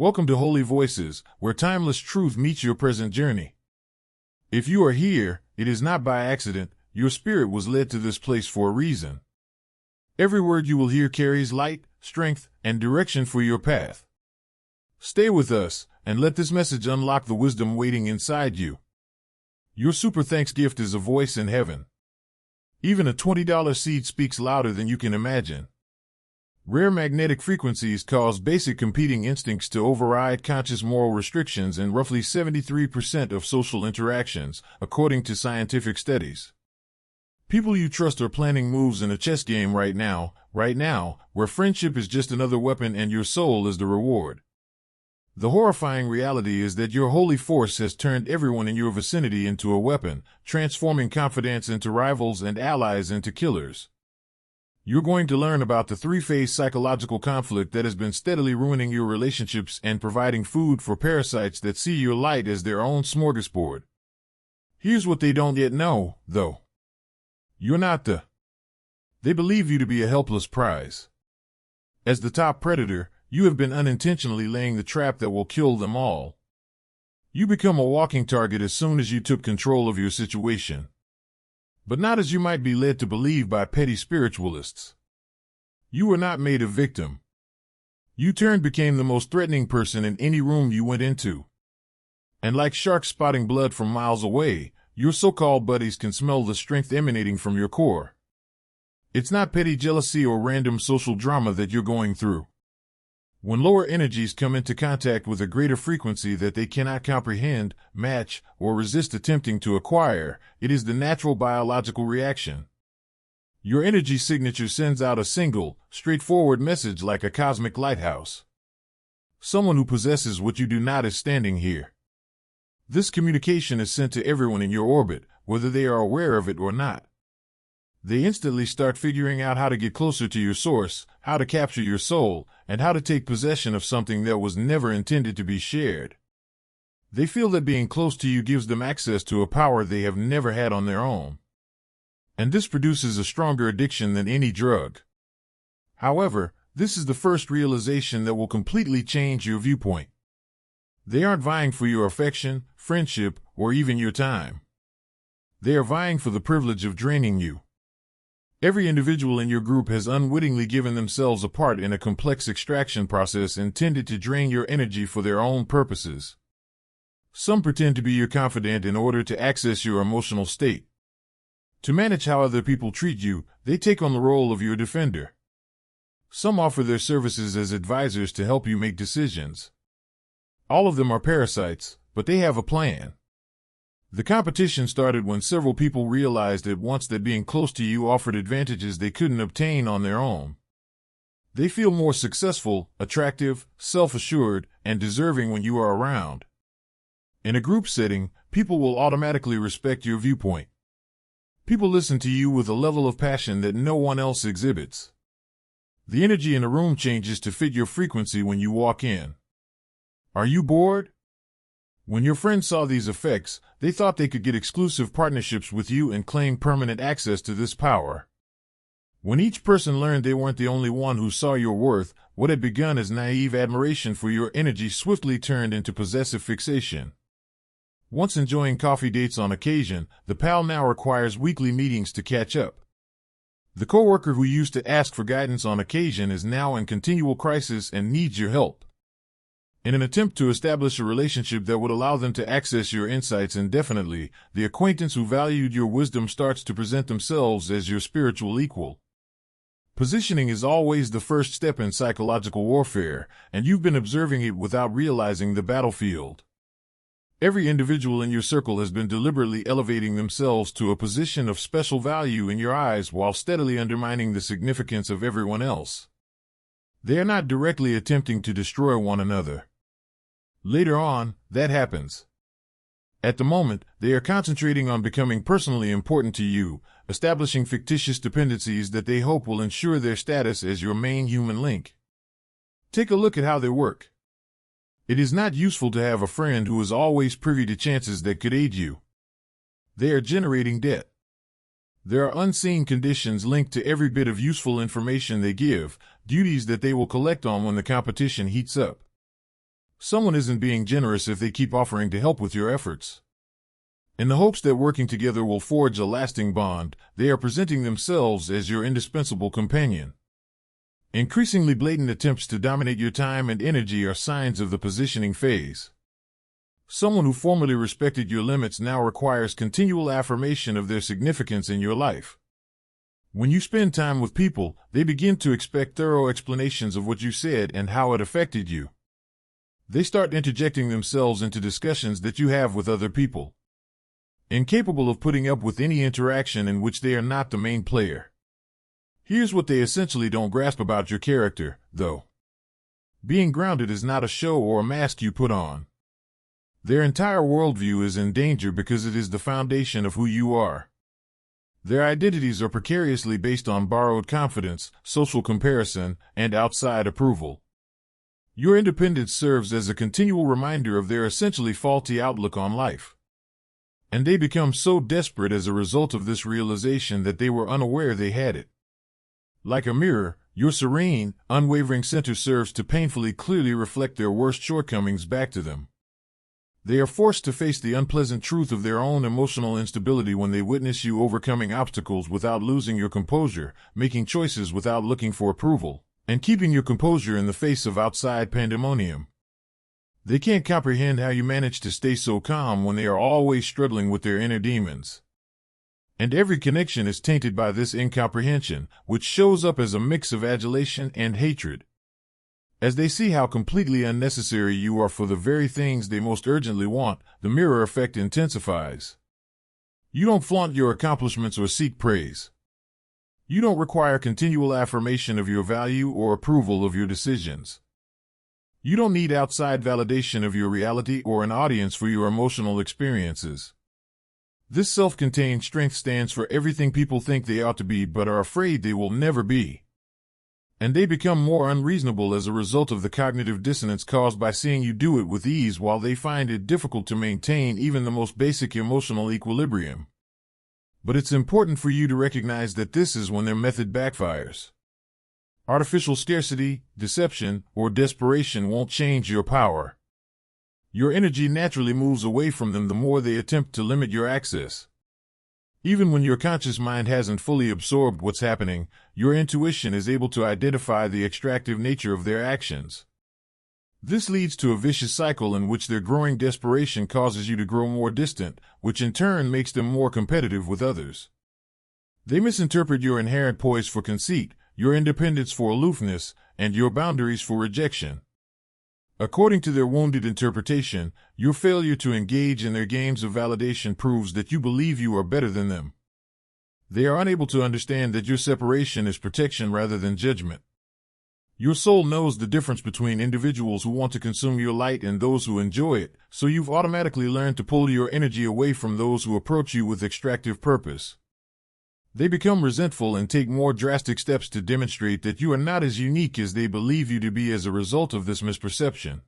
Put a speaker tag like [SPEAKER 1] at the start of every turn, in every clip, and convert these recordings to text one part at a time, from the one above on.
[SPEAKER 1] Welcome to Holy Voices, where timeless truth meets your present journey. If you are here, it is not by accident. Your spirit was led to this place for a reason. Every word you will hear carries light, strength, and direction for your path. Stay with us, and let this message unlock the wisdom waiting inside you. Your super thanks gift is a voice in heaven. Even a $20 seed speaks louder than you can imagine. Rare magnetic frequencies cause basic competing instincts to override conscious moral restrictions in roughly 73% of social interactions, according to scientific studies. People you trust are planning moves in a chess game right now, where friendship is just another weapon and your soul is the reward. The horrifying reality is that your holy force has turned everyone in your vicinity into a weapon, transforming confidants into rivals and allies into killers. You're going to learn about the three-phase psychological conflict that has been steadily ruining your relationships and providing food for parasites that see your light as their own smorgasbord. Here's what they don't yet know, though. You're not They believe you to be a helpless prize. As the top predator, you have been unintentionally laying the trap that will kill them all. You become a walking target as soon as you took control of your situation. But not as you might be led to believe by petty spiritualists. You were not made a victim. You became the most threatening person in any room you went into. And like sharks spotting blood from miles away, your so-called buddies can smell the strength emanating from your core. It's not petty jealousy or random social drama that you're going through. When lower energies come into contact with a greater frequency that they cannot comprehend, match, or resist attempting to acquire, it is the natural biological reaction. Your energy signature sends out a single, straightforward message like a cosmic lighthouse. Someone who possesses what you do not is standing here. This communication is sent to everyone in your orbit, whether they are aware of it or not. They instantly start figuring out how to get closer to your source, how to capture your soul, and how to take possession of something that was never intended to be shared. They feel that being close to you gives them access to a power they have never had on their own. And this produces a stronger addiction than any drug. However, this is the first realization that will completely change your viewpoint. They aren't vying for your affection, friendship, or even your time. They are vying for the privilege of draining you. Every individual in your group has unwittingly given themselves a part in a complex extraction process intended to drain your energy for their own purposes. Some pretend to be your confidant in order to access your emotional state. To manage how other people treat you, they take on the role of your defender. Some offer their services as advisors to help you make decisions. All of them are parasites, but they have a plan. The competition started when several people realized at once that being close to you offered advantages they couldn't obtain on their own. They feel more successful, attractive, self-assured, and deserving when you are around. In a group setting, people will automatically respect your viewpoint. People listen to you with a level of passion that no one else exhibits. The energy in a room changes to fit your frequency when you walk in. Are you bored? When your friends saw these effects, they thought they could get exclusive partnerships with you and claim permanent access to this power. When each person learned they weren't the only one who saw your worth, what had begun as naive admiration for your energy swiftly turned into possessive fixation. Once enjoying coffee dates on occasion, the pal now requires weekly meetings to catch up. The coworker who used to ask for guidance on occasion is now in continual crisis and needs your help. In an attempt to establish a relationship that would allow them to access your insights indefinitely, the acquaintance who valued your wisdom starts to present themselves as your spiritual equal. Positioning is always the first step in psychological warfare, and you've been observing it without realizing the battlefield. Every individual in your circle has been deliberately elevating themselves to a position of special value in your eyes while steadily undermining the significance of everyone else. They are not directly attempting to destroy one another. Later on, that happens. At the moment, they are concentrating on becoming personally important to you, establishing fictitious dependencies that they hope will ensure their status as your main human link. Take a look at how they work. It is not useful to have a friend who is always privy to chances that could aid you. They are generating debt. There are unseen conditions linked to every bit of useful information they give, duties that they will collect on when the competition heats up. Someone isn't being generous if they keep offering to help with your efforts. In the hopes that working together will forge a lasting bond, they are presenting themselves as your indispensable companion. Increasingly blatant attempts to dominate your time and energy are signs of the positioning phase. Someone who formerly respected your limits now requires continual affirmation of their significance in your life. When you spend time with people, they begin to expect thorough explanations of what you said and how it affected you. They start interjecting themselves into discussions that you have with other people. Incapable of putting up with any interaction in which they are not the main player. Here's what they essentially don't grasp about your character, though. Being grounded is not a show or a mask you put on. Their entire worldview is in danger because it is the foundation of who you are. Their identities are precariously based on borrowed confidence, social comparison, and outside approval. Your independence serves as a continual reminder of their essentially faulty outlook on life. And they become so desperate as a result of this realization that they were unaware they had it. Like a mirror, your serene, unwavering center serves to painfully clearly reflect their worst shortcomings back to them. They are forced to face the unpleasant truth of their own emotional instability when they witness you overcoming obstacles without losing your composure, making choices without looking for approval, and keeping your composure in the face of outside pandemonium. They can't comprehend how you manage to stay so calm when they are always struggling with their inner demons. And every connection is tainted by this incomprehension, which shows up as a mix of adulation and hatred. As they see how completely unnecessary you are for the very things they most urgently want, the mirror effect intensifies. You don't flaunt your accomplishments or seek praise. You don't require continual affirmation of your value or approval of your decisions. You don't need outside validation of your reality or an audience for your emotional experiences. This self-contained strength stands for everything people think they ought to be but are afraid they will never be. And they become more unreasonable as a result of the cognitive dissonance caused by seeing you do it with ease while they find it difficult to maintain even the most basic emotional equilibrium. But it's important for you to recognize that this is when their method backfires. Artificial scarcity, deception, or desperation won't change your power. Your energy naturally moves away from them the more they attempt to limit your access. Even when your conscious mind hasn't fully absorbed what's happening, your intuition is able to identify the extractive nature of their actions. This leads to a vicious cycle in which their growing desperation causes you to grow more distant, which in turn makes them more competitive with others. They misinterpret your inherent poise for conceit, your independence for aloofness, and your boundaries for rejection. According to their wounded interpretation, your failure to engage in their games of validation proves that you believe you are better than them. They are unable to understand that your separation is protection rather than judgment. Your soul knows the difference between individuals who want to consume your light and those who enjoy it, so you've automatically learned to pull your energy away from those who approach you with extractive purpose. They become resentful and take more drastic steps to demonstrate that you are not as unique as they believe you to be as a result of this misperception.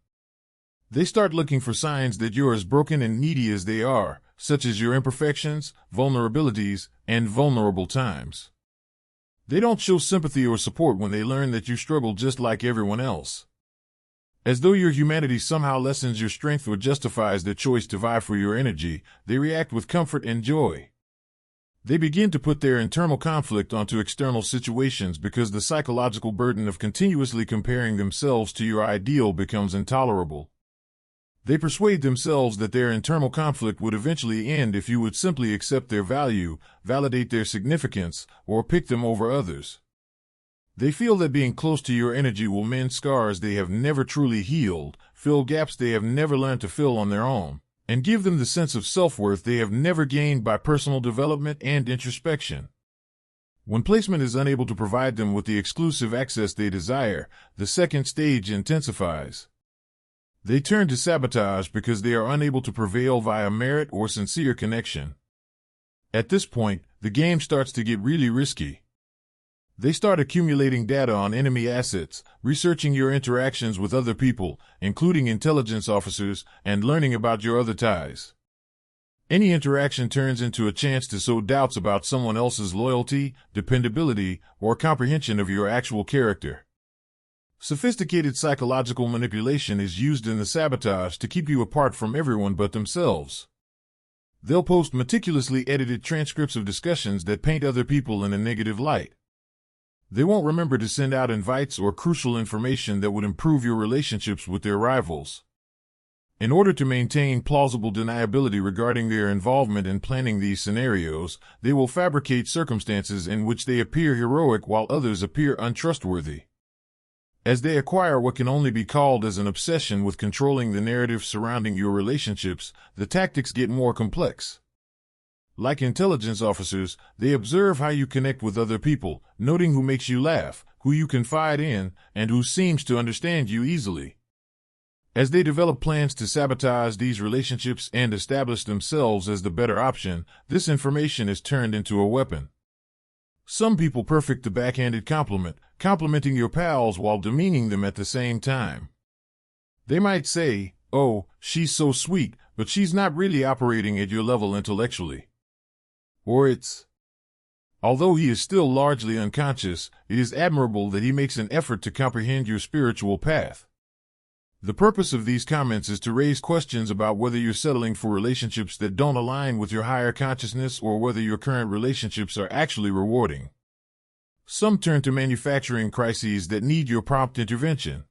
[SPEAKER 1] They start looking for signs that you're as broken and needy as they are, such as your imperfections, vulnerabilities, and vulnerable times. They don't show sympathy or support when they learn that you struggle just like everyone else. As though your humanity somehow lessens your strength or justifies their choice to vie for your energy, they react with comfort and joy. They begin to put their internal conflict onto external situations because the psychological burden of continuously comparing themselves to your ideal becomes intolerable. They persuade themselves that their internal conflict would eventually end if you would simply accept their value, validate their significance, or pick them over others. They feel that being close to your energy will mend scars they have never truly healed, fill gaps they have never learned to fill on their own, and give them the sense of self-worth they have never gained by personal development and introspection. When placement is unable to provide them with the exclusive access they desire, the second stage intensifies. They turn to sabotage because they are unable to prevail via merit or sincere connection. At this point, the game starts to get really risky. They start accumulating data on enemy assets, researching your interactions with other people, including intelligence officers, and learning about your other ties. Any interaction turns into a chance to sow doubts about someone else's loyalty, dependability, or comprehension of your actual character. Sophisticated psychological manipulation is used in the sabotage to keep you apart from everyone but themselves. They'll post meticulously edited transcripts of discussions that paint other people in a negative light. They won't remember to send out invites or crucial information that would improve your relationships with their rivals. In order to maintain plausible deniability regarding their involvement in planning these scenarios, they will fabricate circumstances in which they appear heroic while others appear untrustworthy. As they acquire what can only be called as an obsession with controlling the narrative surrounding your relationships, the tactics get more complex. Like intelligence officers, they observe how you connect with other people, noting who makes you laugh, who you confide in, and who seems to understand you easily. As they develop plans to sabotage these relationships and establish themselves as the better option, this information is turned into a weapon. Some people perfect the backhanded compliment, complimenting your pals while demeaning them at the same time. They might say, "Oh, she's so sweet," but she's not really operating at your level intellectually. Or it's, "Although he is still largely unconscious, it is admirable that he makes an effort to comprehend your spiritual path." The purpose of these comments is to raise questions about whether you're settling for relationships that don't align with your higher consciousness or whether your current relationships are actually rewarding. Some turn to manufacturing crises that need your prompt intervention,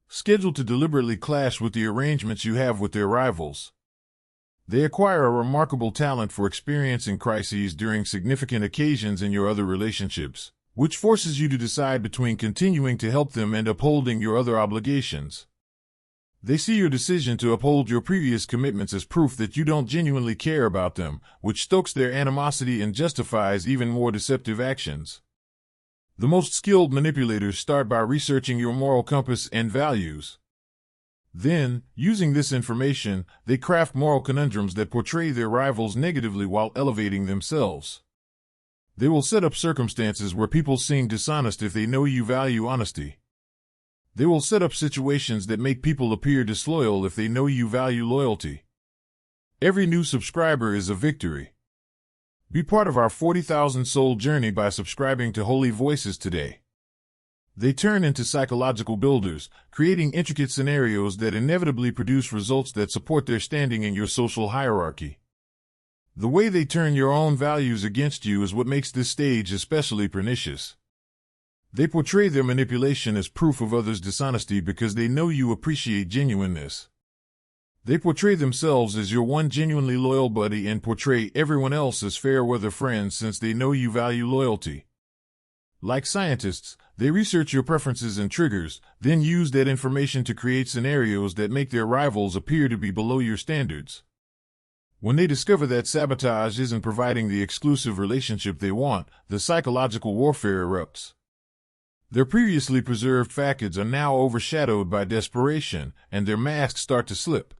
[SPEAKER 1] scheduled to deliberately clash with the arrangements you have with their rivals. They acquire a remarkable talent for experiencing crises during significant occasions in your other relationships, which forces you to decide between continuing to help them and upholding your other obligations. They see your decision to uphold your previous commitments as proof that you don't genuinely care about them, which stokes their animosity and justifies even more deceptive actions. The most skilled manipulators start by researching your moral compass and values. Then, using this information, they craft moral conundrums that portray their rivals negatively while elevating themselves. They will set up circumstances where people seem dishonest if they know you value honesty. They will set up situations that make people appear disloyal if they know you value loyalty. Every new subscriber is a victory. Be part of our 40,000 soul journey by subscribing to Holy Voices today. They turn into psychological builders, creating intricate scenarios that inevitably produce results that support their standing in your social hierarchy. The way they turn your own values against you is what makes this stage especially pernicious. They portray their manipulation as proof of others' dishonesty because they know you appreciate genuineness. They portray themselves as your one genuinely loyal buddy and portray everyone else as fair-weather friends since they know you value loyalty. Like scientists, they research your preferences and triggers, then use that information to create scenarios that make their rivals appear to be below your standards. When they discover that sabotage isn't providing the exclusive relationship they want, the psychological warfare erupts. Their previously preserved facades are now overshadowed by desperation, and their masks start to slip.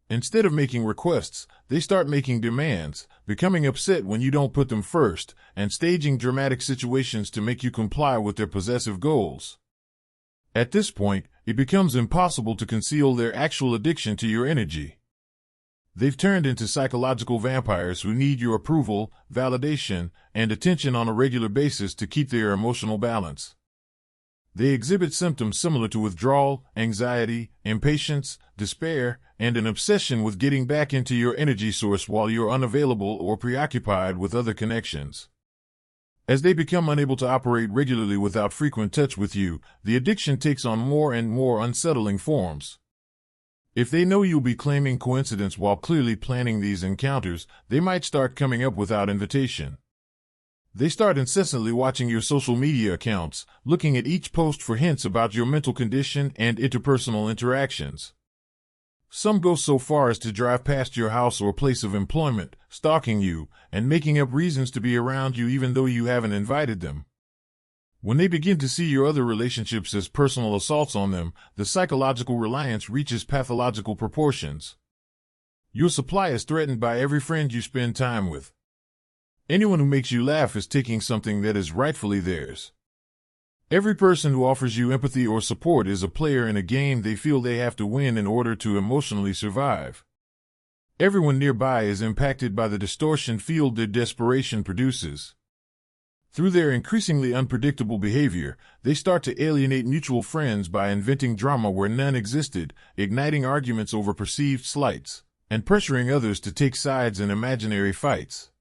[SPEAKER 1] Instead of making requests, they start making demands, becoming upset when you don't put them first, and staging dramatic situations to make you comply with their possessive goals. At this point, it becomes impossible to conceal their actual addiction to your energy. They've turned into psychological vampires who need your approval, validation, and attention on a regular basis to keep their emotional balance. They exhibit symptoms similar to withdrawal, anxiety, impatience, despair, and an obsession with getting back into your energy source while you're unavailable or preoccupied with other connections. As they become unable to operate regularly without frequent touch with you, the addiction takes on more and more unsettling forms. If they know you'll be claiming coincidence while clearly planning these encounters, they might start coming up without invitation. They start incessantly watching your social media accounts, looking at each post for hints about your mental condition and interpersonal interactions. Some go so far as to drive past your house or place of employment, stalking you, and making up reasons to be around you even though you haven't invited them. When they begin to see your other relationships as personal assaults on them, the psychological reliance reaches pathological proportions. Your supply is threatened by every friend you spend time with. Anyone who makes you laugh is taking something that is rightfully theirs. Every person who offers you empathy or support is a player in a game they feel they have to win in order to emotionally survive. Everyone nearby is impacted by the distortion field their desperation produces. Through their increasingly unpredictable behavior, they start to alienate mutual friends by inventing drama where none existed, igniting arguments over perceived slights, and pressuring others to take sides in imaginary fights.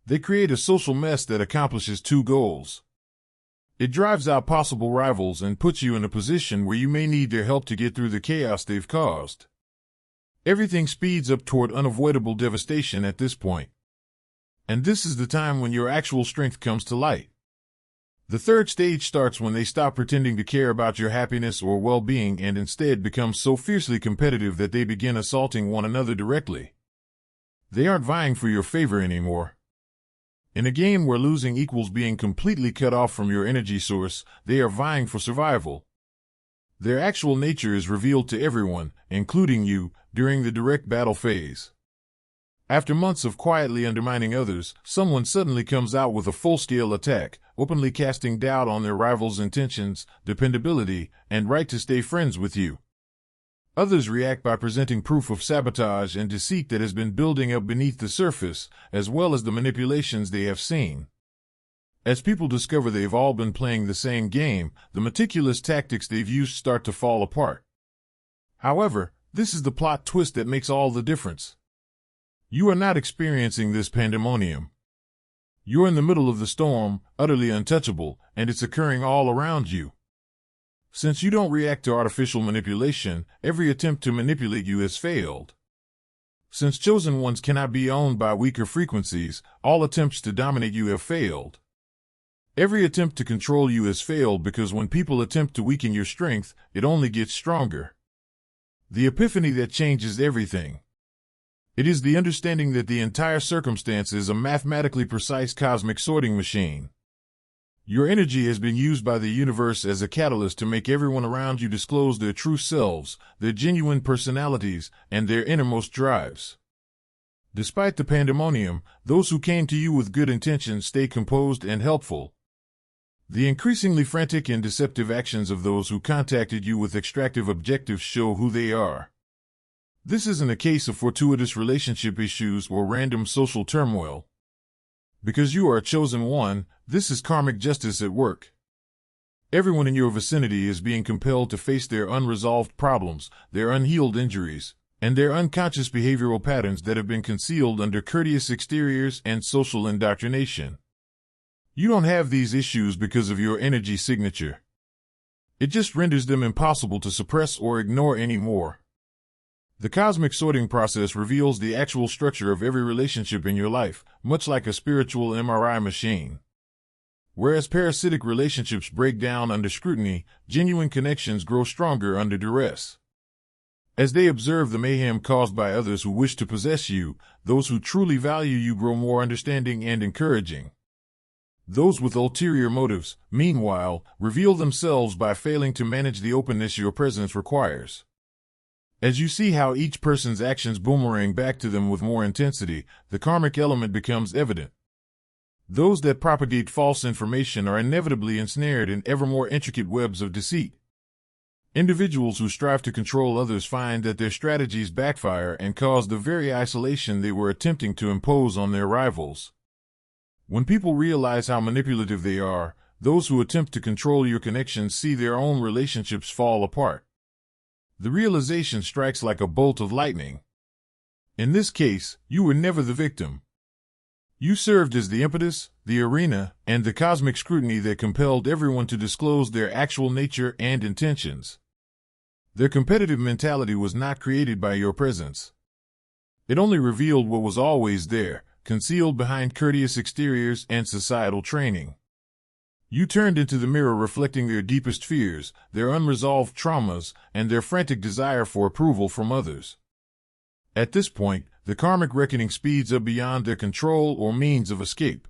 [SPEAKER 1] They create a social mess that accomplishes two goals. It drives out possible rivals and puts you in a position where you may need their help to get through the chaos they've caused. Everything speeds up toward unavoidable devastation at this point. And this is the time when your actual strength comes to light. The third stage starts when they stop pretending to care about your happiness or well-being and instead become so fiercely competitive that they begin assaulting one another directly. They aren't vying for your favor anymore. In a game where losing equals being completely cut off from your energy source, they are vying for survival. Their actual nature is revealed to everyone, including you, during the direct battle phase. After months of quietly undermining others, someone suddenly comes out with a full-scale attack, openly casting doubt on their rival's intentions, dependability, and right to stay friends with you. Others react by presenting proof of sabotage and deceit that has been building up beneath the surface, as well as the manipulations they have seen. As people discover they've all been playing the same game, the meticulous tactics they've used start to fall apart. However, this is the plot twist that makes all the difference. You are not experiencing this pandemonium. You're in the middle of the storm, utterly untouchable, and it's occurring all around you. Since you don't react to artificial manipulation, every attempt to manipulate you has failed. Since chosen ones cannot be owned by weaker frequencies, all attempts to dominate you have failed. Every attempt to control you has failed because when people attempt to weaken your strength, it only gets stronger. The epiphany that changes everything. It is the understanding that the entire circumstance is a mathematically precise cosmic sorting machine. Your energy has been used by the universe as a catalyst to make everyone around you disclose their true selves, their genuine personalities, and their innermost drives. Despite the pandemonium, those who came to you with good intentions stay composed and helpful. The increasingly frantic and deceptive actions of those who contacted you with extractive objectives show who they are. This isn't a case of fortuitous relationship issues or random social turmoil. Because you are a chosen one, this is karmic justice at work. Everyone in your vicinity is being compelled to face their unresolved problems, their unhealed injuries, and their unconscious behavioral patterns that have been concealed under courteous exteriors and social indoctrination. You don't have these issues because of your energy signature. It just renders them impossible to suppress or ignore anymore. The cosmic sorting process reveals the actual structure of every relationship in your life, much like a spiritual MRI machine. Whereas parasitic relationships break down under scrutiny, genuine connections grow stronger under duress. As they observe the mayhem caused by others who wish to possess you, those who truly value you grow more understanding and encouraging. Those with ulterior motives, meanwhile, reveal themselves by failing to manage the openness your presence requires. As you see how each person's actions boomerang back to them with more intensity, the karmic element becomes evident. Those that propagate false information are inevitably ensnared in ever more intricate webs of deceit. Individuals who strive to control others find that their strategies backfire and cause the very isolation they were attempting to impose on their rivals. When people realize how manipulative they are, those who attempt to control your connections see their own relationships fall apart. The realization strikes like a bolt of lightning. In this case, you were never the victim. You served as the impetus, the arena, and the cosmic scrutiny that compelled everyone to disclose their actual nature and intentions. Their competitive mentality was not created by your presence. It only revealed what was always there, concealed behind courteous exteriors and societal training. You turned into the mirror reflecting their deepest fears, their unresolved traumas, and their frantic desire for approval from others. At this point, the karmic reckoning speeds up beyond their control or means of escape.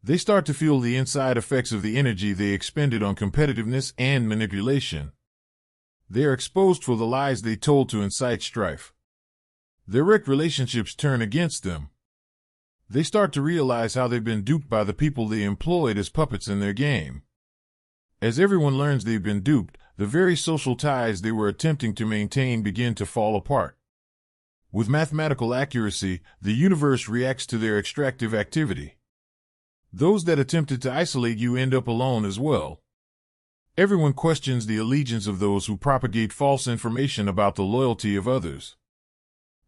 [SPEAKER 1] They start to feel the inside effects of the energy they expended on competitiveness and manipulation. They are exposed for the lies they told to incite strife. Their wrecked relationships turn against them. They start to realize how they've been duped by the people they employed as puppets in their game. As everyone learns they've been duped, the very social ties they were attempting to maintain begin to fall apart. With mathematical accuracy, the universe reacts to their extractive activity. Those that attempted to isolate you end up alone as well. Everyone questions the allegiance of those who propagate false information about the loyalty of others.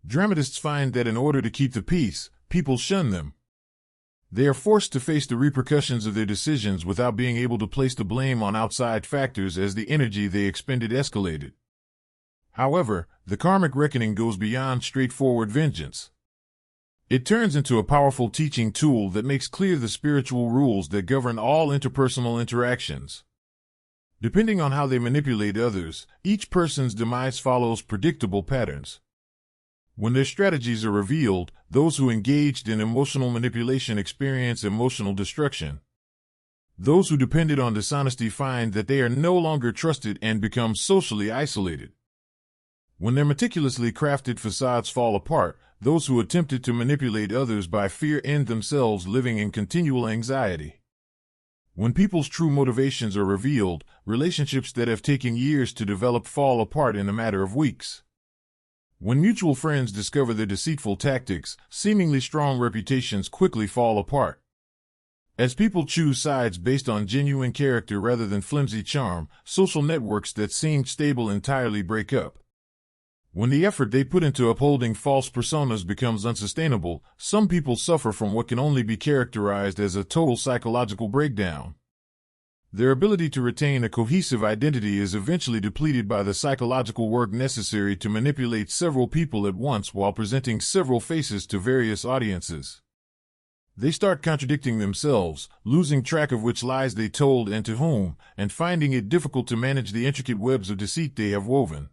[SPEAKER 1] Dramatists find that in order to keep the peace, people shun them. They are forced to face the repercussions of their decisions without being able to place the blame on outside factors as the energy they expended escalated. However, the karmic reckoning goes beyond straightforward vengeance. It turns into a powerful teaching tool that makes clear the spiritual rules that govern all interpersonal interactions. Depending on how they manipulate others, each person's demise follows predictable patterns. When their strategies are revealed, those who engaged in emotional manipulation experience emotional destruction. Those who depended on dishonesty find that they are no longer trusted and become socially isolated. When their meticulously crafted facades fall apart, those who attempted to manipulate others by fear end themselves living in continual anxiety. When people's true motivations are revealed, relationships that have taken years to develop fall apart in a matter of weeks. When mutual friends discover their deceitful tactics, seemingly strong reputations quickly fall apart. As people choose sides based on genuine character rather than flimsy charm, social networks that seemed stable entirely break up. When the effort they put into upholding false personas becomes unsustainable, some people suffer from what can only be characterized as a total psychological breakdown. Their ability to retain a cohesive identity is eventually depleted by the psychological work necessary to manipulate several people at once while presenting several faces to various audiences. They start contradicting themselves, losing track of which lies they told and to whom, and finding it difficult to manage the intricate webs of deceit they have woven.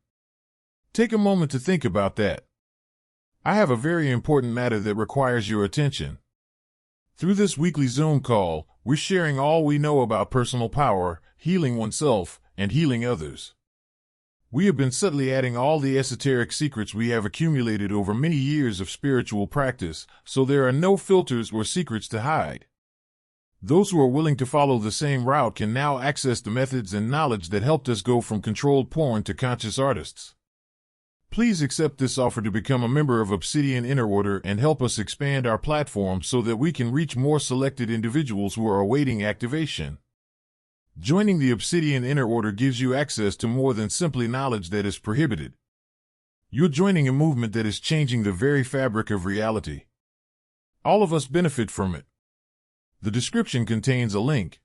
[SPEAKER 1] Take a moment to think about that. I have a very important matter that requires your attention. Through this weekly Zoom call, we're sharing all we know about personal power, healing oneself, and healing others. We have been subtly adding all the esoteric secrets we have accumulated over many years of spiritual practice, so there are no filters or secrets to hide. Those who are willing to follow the same route can now access the methods and knowledge that helped us go from controlled porn to conscious artists. Please accept this offer to become a member of Obsidian Inner Order and help us expand our platform so that we can reach more selected individuals who are awaiting activation. Joining the Obsidian Inner Order gives you access to more than simply knowledge that is prohibited. You're joining a movement that is changing the very fabric of reality. All of us benefit from it. The description contains a link.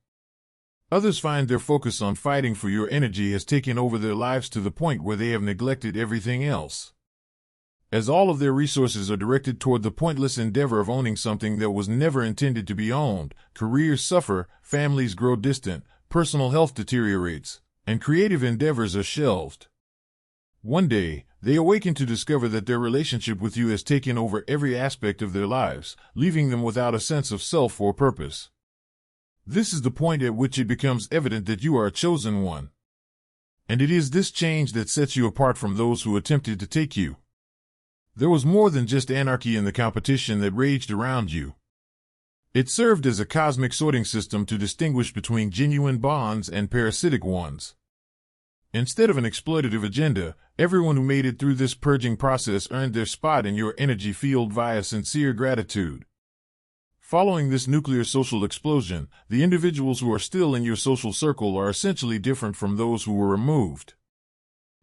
[SPEAKER 1] Others find their focus on fighting for your energy has taken over their lives to the point where they have neglected everything else. As all of their resources are directed toward the pointless endeavor of owning something that was never intended to be owned, careers suffer, families grow distant, personal health deteriorates, and creative endeavors are shelved. One day, they awaken to discover that their relationship with you has taken over every aspect of their lives, leaving them without a sense of self or purpose. This is the point at which it becomes evident that you are a chosen one. And it is this change that sets you apart from those who attempted to take you. There was more than just anarchy in the competition that raged around you. It served as a cosmic sorting system to distinguish between genuine bonds and parasitic ones. Instead of an exploitative agenda, everyone who made it through this purging process earned their spot in your energy field via sincere gratitude. Following this nuclear social explosion, the individuals who are still in your social circle are essentially different from those who were removed.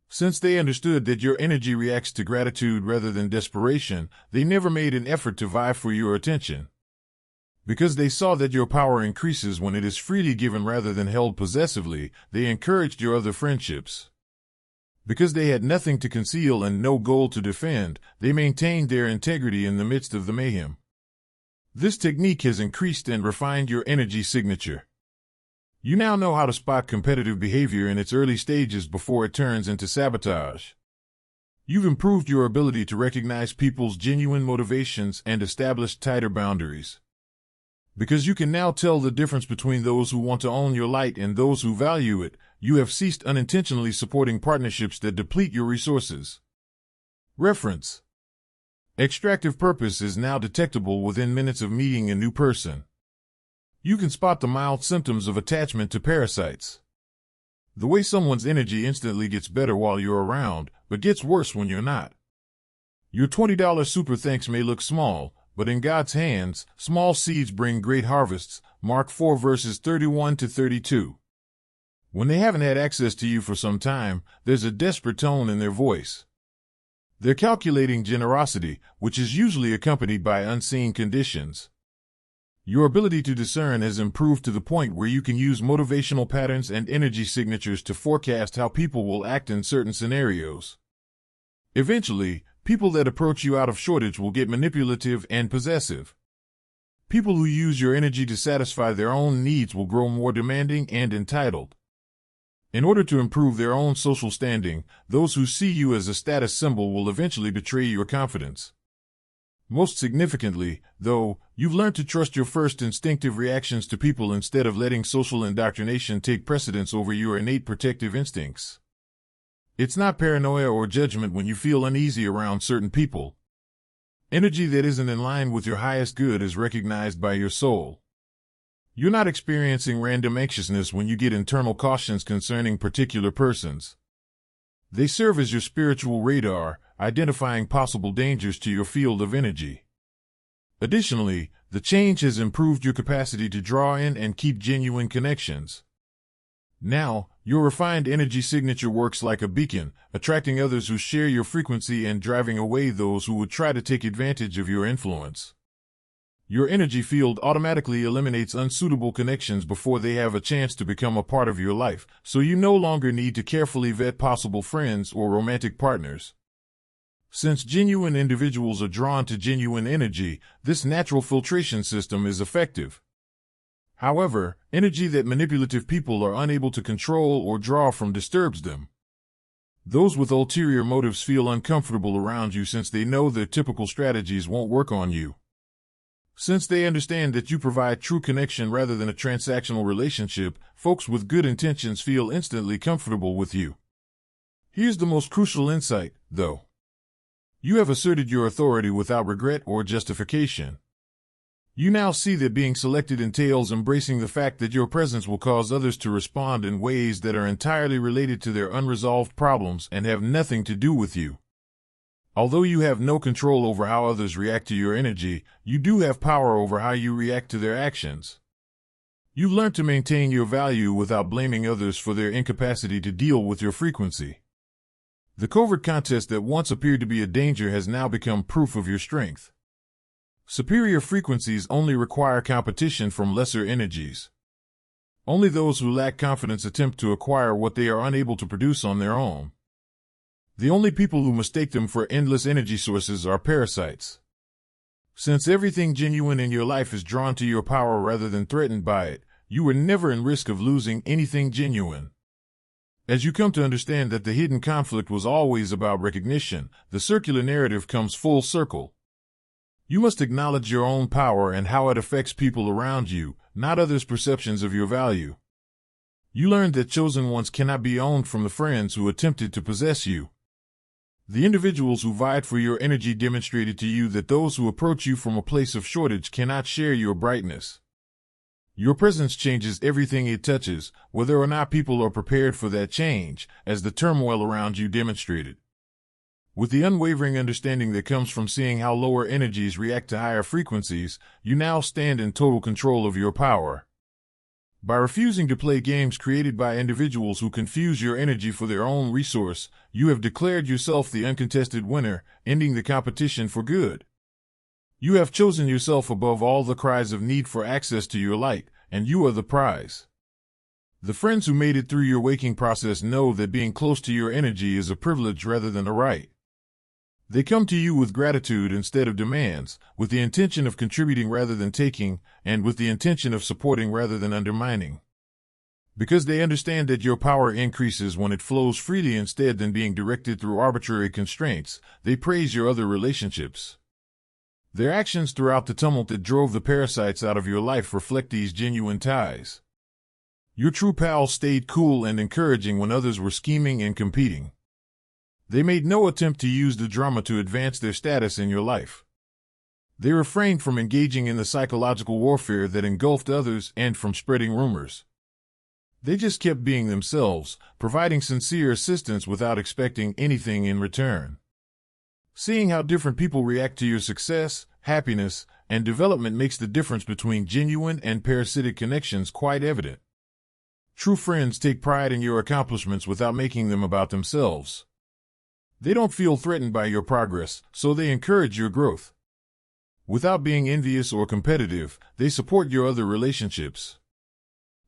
[SPEAKER 1] Since they understood that your energy reacts to gratitude rather than desperation, they never made an effort to vie for your attention. Because they saw that your power increases when it is freely given rather than held possessively, they encouraged your other friendships. Because they had nothing to conceal and no goal to defend, they maintained their integrity in the midst of the mayhem. This technique has increased and refined your energy signature. You now know how to spot competitive behavior in its early stages before it turns into sabotage. You've improved your ability to recognize people's genuine motivations and establish tighter boundaries. Because you can now tell the difference between those who want to own your light and those who value it, you have ceased unintentionally supporting partnerships that deplete your resources. Reference: extractive purpose is now detectable within minutes of meeting a new person. You can spot the mild symptoms of attachment to parasites. The way someone's energy instantly gets better while you're around, but gets worse when you're not. Your $20 super thanks may look small, but in God's hands, small seeds bring great harvests. Mark 4 verses 31 to 32. When they haven't had access to you for some time, there's a desperate tone in their voice. They're calculating generosity, which is usually accompanied by unseen conditions. Your ability to discern has improved to the point where you can use motivational patterns and energy signatures to forecast how people will act in certain scenarios. Eventually, people that approach you out of shortage will get manipulative and possessive. People who use your energy to satisfy their own needs will grow more demanding and entitled. In order to improve their own social standing, those who see you as a status symbol will eventually betray your confidence. Most significantly, though, you've learned to trust your first instinctive reactions to people instead of letting social indoctrination take precedence over your innate protective instincts. It's not paranoia or judgment when you feel uneasy around certain people. Energy that isn't in line with your highest good is recognized by your soul. You're not experiencing random anxiousness when you get internal cautions concerning particular persons. They serve as your spiritual radar, identifying possible dangers to your field of energy. Additionally, the change has improved your capacity to draw in and keep genuine connections. Now, your refined energy signature works like a beacon, attracting others who share your frequency and driving away those who would try to take advantage of your influence. Your energy field automatically eliminates unsuitable connections before they have a chance to become a part of your life, so you no longer need to carefully vet possible friends or romantic partners. Since genuine individuals are drawn to genuine energy, this natural filtration system is effective. However, energy that manipulative people are unable to control or draw from disturbs them. Those with ulterior motives feel uncomfortable around you since they know their typical strategies won't work on you. Since they understand that you provide true connection rather than a transactional relationship, folks with good intentions feel instantly comfortable with you. Here's the most crucial insight, though. You have asserted your authority without regret or justification. You now see that being selected entails embracing the fact that your presence will cause others to respond in ways that are entirely related to their unresolved problems and have nothing to do with you. Although you have no control over how others react to your energy, you do have power over how you react to their actions. You've learned to maintain your value without blaming others for their incapacity to deal with your frequency. The covert contest that once appeared to be a danger has now become proof of your strength. Superior frequencies only require competition from lesser energies. Only those who lack confidence attempt to acquire what they are unable to produce on their own. The only people who mistake them for endless energy sources are parasites. Since everything genuine in your life is drawn to your power rather than threatened by it, you are never in risk of losing anything genuine. As you come to understand that the hidden conflict was always about recognition, the circular narrative comes full circle. You must acknowledge your own power and how it affects people around you, not others' perceptions of your value. You learned that chosen ones cannot be owned from the friends who attempted to possess you. The individuals who vied for your energy demonstrated to you that those who approach you from a place of shortage cannot share your brightness. Your presence changes everything it touches, whether or not people are prepared for that change, as the turmoil around you demonstrated. With the unwavering understanding that comes from seeing how lower energies react to higher frequencies, you now stand in total control of your power. By refusing to play games created by individuals who confuse your energy for their own resource, you have declared yourself the uncontested winner, ending the competition for good. You have chosen yourself above all the cries of need for access to your light, and you are the prize. The friends who made it through your waking process know that being close to your energy is a privilege rather than a right. They come to you with gratitude instead of demands, with the intention of contributing rather than taking, and with the intention of supporting rather than undermining. Because they understand that your power increases when it flows freely instead than being directed through arbitrary constraints, they praise your other relationships. Their actions throughout the tumult that drove the parasites out of your life reflect these genuine ties. Your true pals stayed cool and encouraging when others were scheming and competing. They made no attempt to use the drama to advance their status in your life. They refrained from engaging in the psychological warfare that engulfed others and from spreading rumors. They just kept being themselves, providing sincere assistance without expecting anything in return. Seeing how different people react to your success, happiness, and development makes the difference between genuine and parasitic connections quite evident. True friends take pride in your accomplishments without making them about themselves. They don't feel threatened by your progress, so they encourage your growth. Without being envious or competitive, they support your other relationships.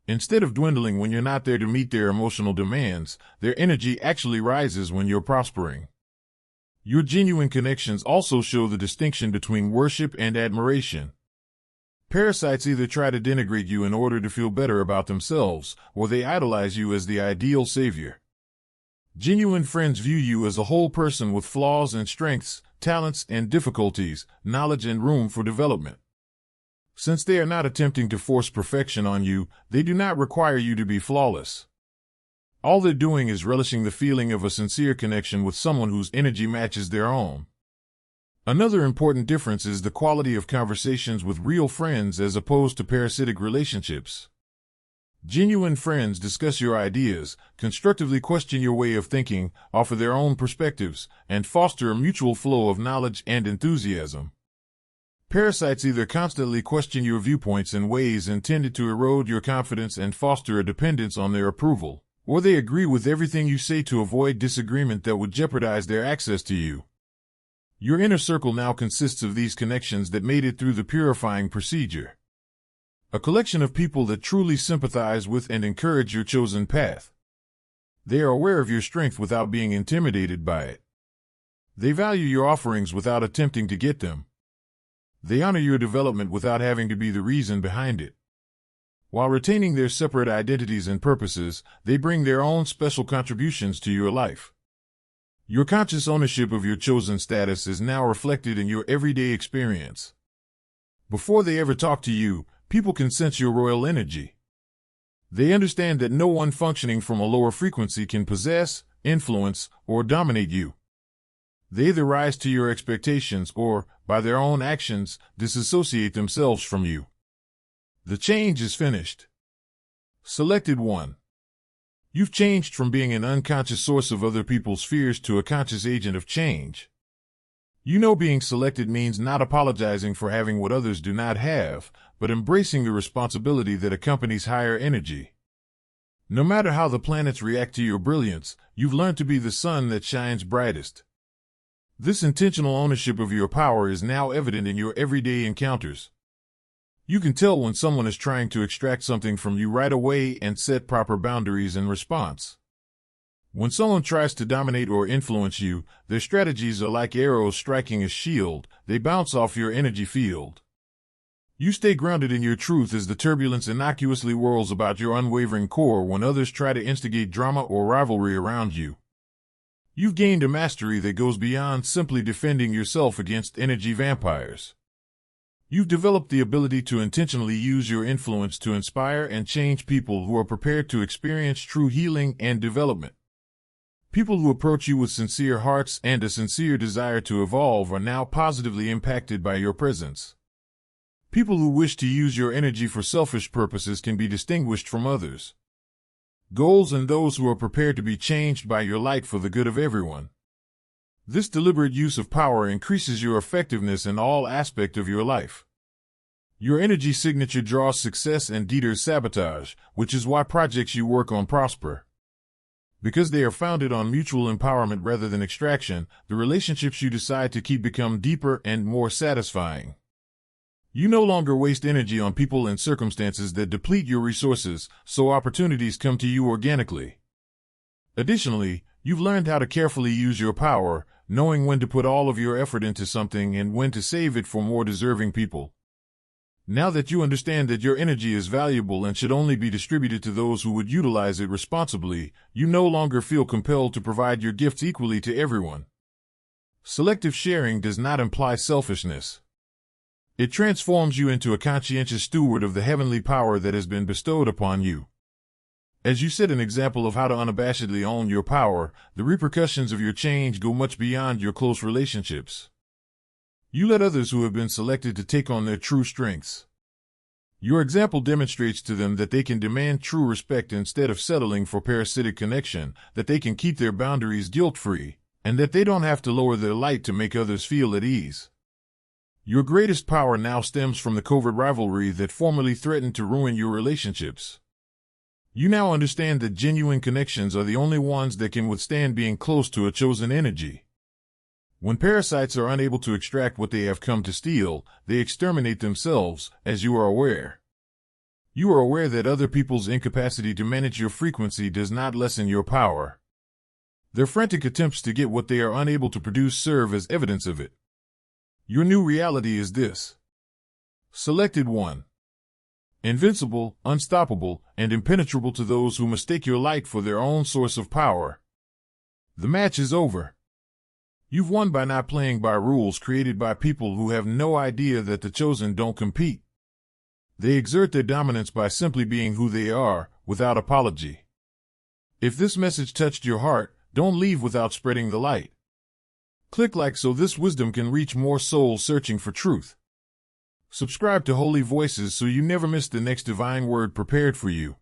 [SPEAKER 1] Instead of dwindling when you're not there to meet their emotional demands, their energy actually rises when you're prospering. Your genuine connections also show the distinction between worship and admiration. Parasites either try to denigrate you in order to feel better about themselves, or they idolize you as the ideal savior. Genuine friends view you as a whole person with flaws and strengths, talents and difficulties, knowledge and room for development. Since they are not attempting to force perfection on you, they do not require you to be flawless. All they're doing is relishing the feeling of a sincere connection with someone whose energy matches their own. Another important difference is the quality of conversations with real friends as opposed to parasitic relationships. Genuine friends discuss your ideas, constructively question your way of thinking, offer their own perspectives, and foster a mutual flow of knowledge and enthusiasm. Parasites either constantly question your viewpoints in ways intended to erode your confidence and foster a dependence on their approval, or they agree with everything you say to avoid disagreement that would jeopardize their access to you. Your inner circle now consists of these connections that made it through the purifying procedure. A collection of people that truly sympathize with and encourage your chosen path. They are aware of your strength without being intimidated by it. They value your offerings without attempting to get them. They honor your development without having to be the reason behind it. While retaining their separate identities and purposes, they bring their own special contributions to your life. Your conscious ownership of your chosen status is now reflected in your everyday experience. Before they ever talk to you, people can sense your royal energy. They understand that no one functioning from a lower frequency can possess, influence, or dominate you. They either rise to your expectations or, by their own actions, disassociate themselves from you. The change is finished. Selected 1. You've changed from being an unconscious source of other people's fears to a conscious agent of change. You know being selected means not apologizing for having what others do not have, but embracing the responsibility that accompanies higher energy. No matter how the planets react to your brilliance, you've learned to be the sun that shines brightest. This intentional ownership of your power is now evident in your everyday encounters. You can tell when someone is trying to extract something from you right away and set proper boundaries in response. When someone tries to dominate or influence you, their strategies are like arrows striking a shield. They bounce off your energy field. You stay grounded in your truth as the turbulence innocuously whirls about your unwavering core when others try to instigate drama or rivalry around you. You've gained a mastery that goes beyond simply defending yourself against energy vampires. You've developed the ability to intentionally use your influence to inspire and change people who are prepared to experience true healing and development. People who approach you with sincere hearts and a sincere desire to evolve are now positively impacted by your presence. People who wish to use your energy for selfish purposes can be distinguished from others. Goals and those who are prepared to be changed by your light for the good of everyone. This deliberate use of power increases your effectiveness in all aspects of your life. Your energy signature draws success and deters sabotage, which is why projects you work on prosper. Because they are founded on mutual empowerment rather than extraction, the relationships you decide to keep become deeper and more satisfying. You no longer waste energy on people and circumstances that deplete your resources, so opportunities come to you organically. Additionally, you've learned how to carefully use your power, knowing when to put all of your effort into something and when to save it for more deserving people. Now that you understand that your energy is valuable and should only be distributed to those who would utilize it responsibly, you no longer feel compelled to provide your gifts equally to everyone. Selective sharing does not imply selfishness. It transforms you into a conscientious steward of the heavenly power that has been bestowed upon you. As you set an example of how to unabashedly own your power, the repercussions of your change go much beyond your close relationships. You let others who have been selected to take on their true strengths. Your example demonstrates to them that they can demand true respect instead of settling for parasitic connection, that they can keep their boundaries guilt-free, and that they don't have to lower their light to make others feel at ease. Your greatest power now stems from the covert rivalry that formerly threatened to ruin your relationships. You now understand that genuine connections are the only ones that can withstand being close to a chosen energy. When parasites are unable to extract what they have come to steal, they exterminate themselves, as you are aware. You are aware that other people's incapacity to manage your frequency does not lessen your power. Their frantic attempts to get what they are unable to produce serve as evidence of it. Your new reality is this. Selected one. Invincible, unstoppable, and impenetrable to those who mistake your light for their own source of power. The match is over. You've won by not playing by rules created by people who have no idea that the chosen don't compete. They exert their dominance by simply being who they are, without apology. If this message touched your heart, don't leave without spreading the light. Click like so this wisdom can reach more souls searching for truth. Subscribe to Holy Voices so you never miss the next divine word prepared for you.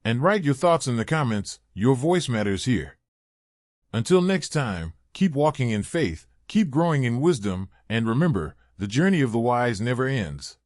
[SPEAKER 1] And write your thoughts in the comments, your voice matters here. Until next time, keep walking in faith, keep growing in wisdom, and remember, the journey of the wise never ends.